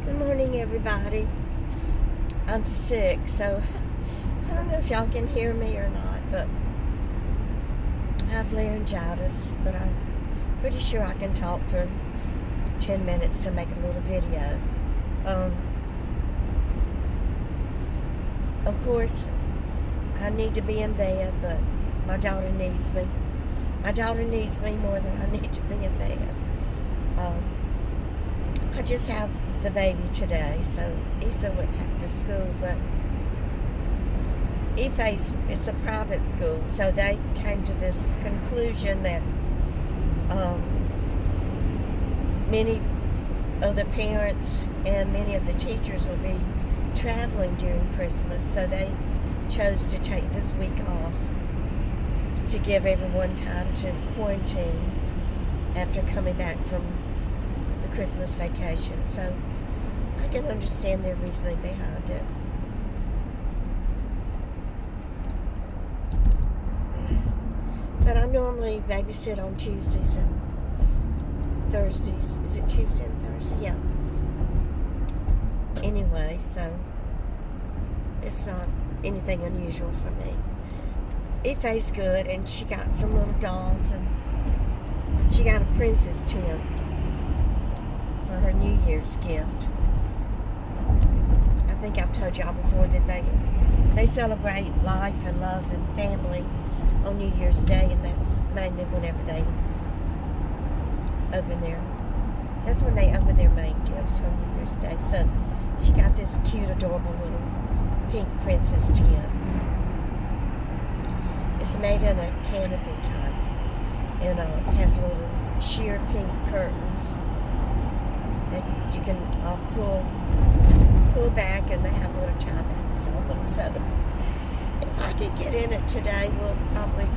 Good morning, everybody. I'm sick, so I don't know if y'all can hear me or not, but I have laryngitis, but I'm pretty sure I can talk for 10 minutes to make a little video. Of course, I need to be in bed, but my daughter needs me. My daughter needs me more than I need to be in bed. I just have the baby today, so Issa went back to school, but it's a private school, so they came to this conclusion that many of the parents and many of the teachers will be traveling during Christmas, so they chose to take this week off to give everyone time to quarantine after coming back from the Christmas vacation. So I can understand their reasoning behind it. But I normally babysit on Tuesdays and Thursdays. Is it Tuesday and Thursday? Yeah. Anyway, so it's not anything unusual for me. Ife's good, and she got some little dolls, and she got a princess tent for her New Year's gift. I think I've told y'all before that they celebrate life and love and family on New Year's Day, and that's mainly whenever they that's when they open their main gifts on New Year's Day. So she got this cute, adorable little pink princess tent. It's made in a canopy type, and it has little sheer pink curtains that you can pull back, and they have little tie backs on them. So if I can get in it today, we'll probably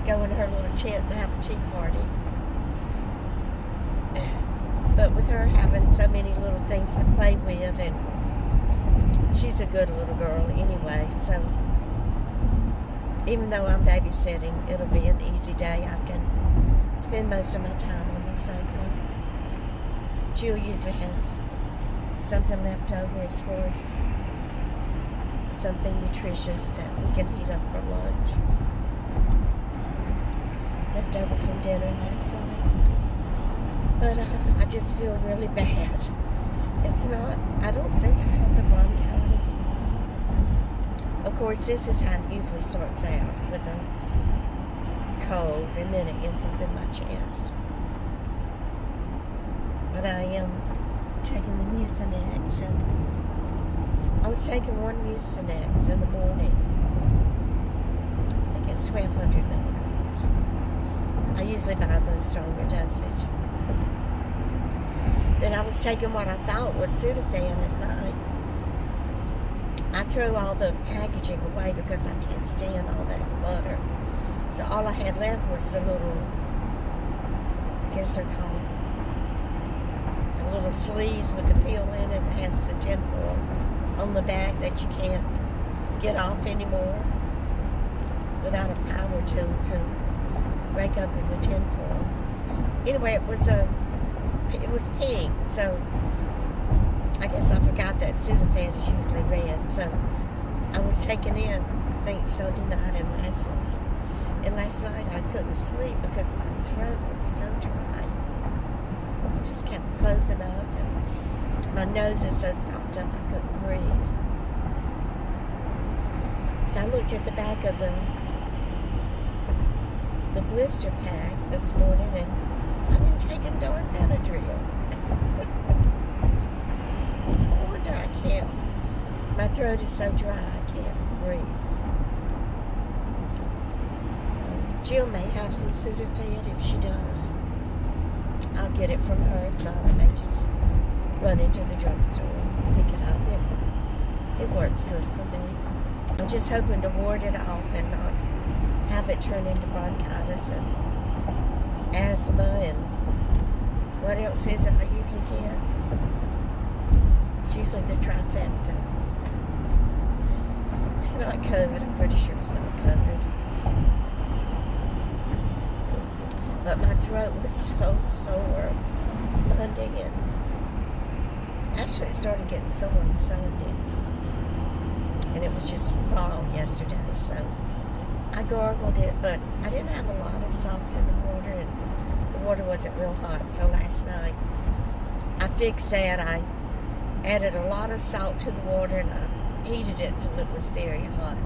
go in her little tent and have a tea party. But with her having so many little things to play with, and she's a good little girl anyway, so even though I'm babysitting, it'll be an easy day. I can spend most of my time on the sofa. Jill usually has something left over as far as something nutritious that we can heat up for lunch. Left over from dinner last night. But I just feel really bad. I don't think I have the bronchitis. Of course, this is how it usually starts out, with a cold, and then it ends up in my chest. But I am taking the Mucinex, and I was taking one Mucinex in the morning. I think it's 1,200 milligrams. I usually buy those stronger dosage. Then I was taking what I thought was Sudafed at night. I threw all the packaging away because I can't stand all that clutter. So all I had left was the little, I guess they're called, the little sleeves with the peel in it that has the tinfoil on the back that you can't get off anymore without a power tool to break up in the tinfoil. Anyway, it was pink, so I guess I forgot that Sudafed is usually red. So I was taking in, I think, Sunday night and last night. And last night I couldn't sleep because my throat was so dry. It just kept closing up, and my nose is so stopped up I couldn't breathe. So I looked at the back of the blister pack this morning, and I've been taking darn Benadryl. No wonder I can't. My throat is so dry I can't breathe. So Jill may have some Sudafed. If she does, I'll get it from her. If not, I may just run into the drugstore and pick it up. It works good for me. I'm just hoping to ward it off and not have it turn into bronchitis and asthma and what else is it I usually get? It's usually the trifecta. It's not COVID. I'm pretty sure it's not COVID. But my throat was so sore Monday, Actually, it started getting sore on Sunday. And it was just raw yesterday, so I gargled it, but I didn't have a lot of salt in the water, and the water wasn't real hot. So last night, I fixed that. I added a lot of salt to the water, and I heated it till it was very hot.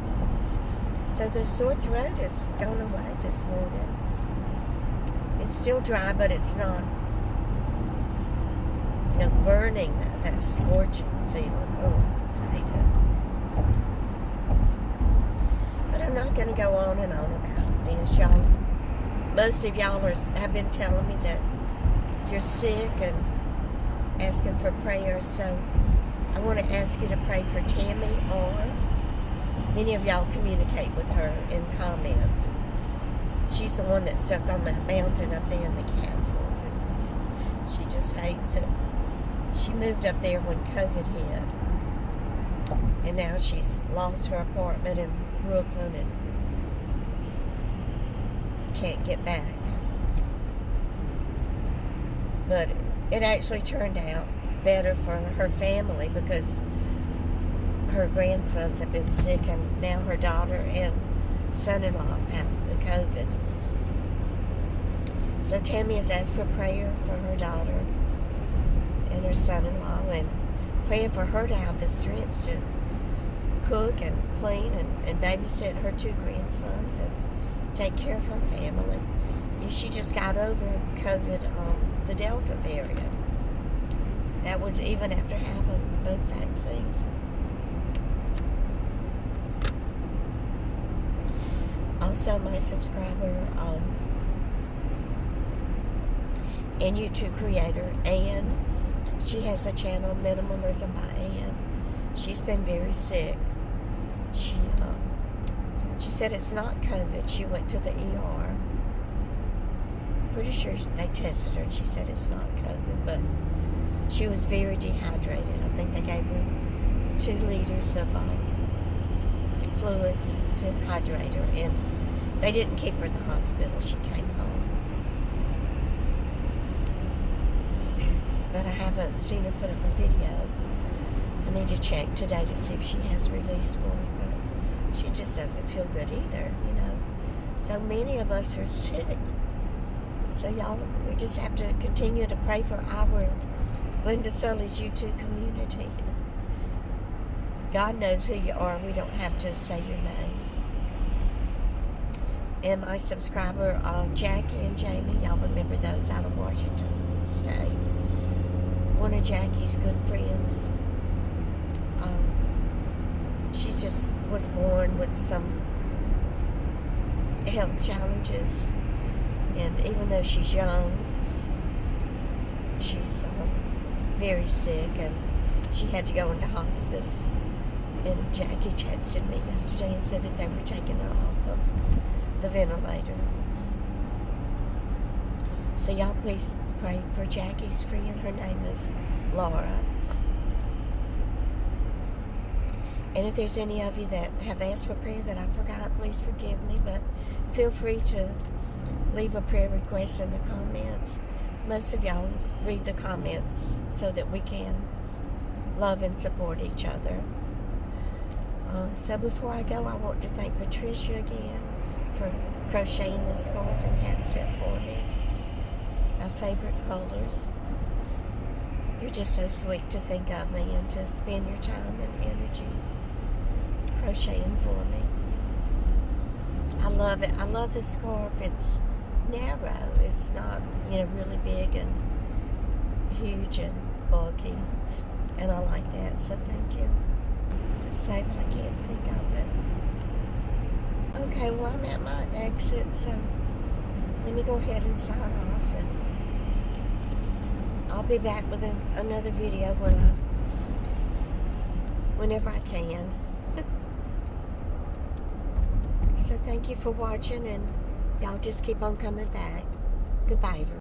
So the sore throat has gone away this morning. It's still dry, but it's not, burning, that scorching feeling. Oh, I just hate it. But I'm not going to go on and on about this, y'all. Most of y'all have been telling me that you're sick and asking for prayers, so I want to ask you to pray for Tammy, or many of y'all communicate with her in comments. She's the one that's stuck on that mountain up there in the Catskills, and she just hates it. She moved up there when COVID hit, and now she's lost her apartment in Brooklyn and can't get back. But it actually turned out better for her family because her grandsons have been sick, and now her daughter and son-in-law have the COVID. So Tammy has asked for prayer for her daughter and her son-in-law, and praying for her to have the strength to cook and clean and babysit her two grandsons and take care of her family. She just got over COVID, the Delta variant. That was even after having both vaccines. Also, my subscriber and YouTube creator, Ann, she has the channel Minimalism by Ann. She's been very sick. She said it's not COVID. She went to the ER. Pretty sure they tested her and she said it's not COVID, but she was very dehydrated. I think they gave her 2 liters of fluids to hydrate her, and they didn't keep her in the hospital. She came home. But I haven't seen her put up a video. I need to check today to see if she has released one, but she just doesn't feel good either, So many of us are sick. So y'all, we just have to continue to pray for our Glenda Sully's YouTube community. God knows who you are. We don't have to say your name. And my subscriber, Jackie and Jamie, y'all remember those out of Washington State. One of Jackie's good friends. She just was born with some health challenges. And even though she's young, she's very sick, and she had to go into hospice. And Jackie texted me yesterday and said that they were taking her off of the ventilator. So y'all please pray for Jackie's friend. Her name is Laura. And if there's any of you that have asked for prayer that I forgot, please forgive me, but feel free to leave a prayer request in the comments. Most of y'all read the comments so that we can love and support each other. So before I go, I want to thank Patricia again for crocheting the scarf and hat set for me. My favorite colors. You're just so sweet to think of me and to spend your time and energy crocheting for me. I love it. I love the scarf. It's narrow. It's not, really big and huge and bulky. And I like that. So thank you. To say, but I can't think of it. Okay, well, I'm at my exit, so let me go ahead and sign off, and I'll be back with another video whenever I can. So thank you for watching, and y'all just keep on coming back. Goodbye, everyone.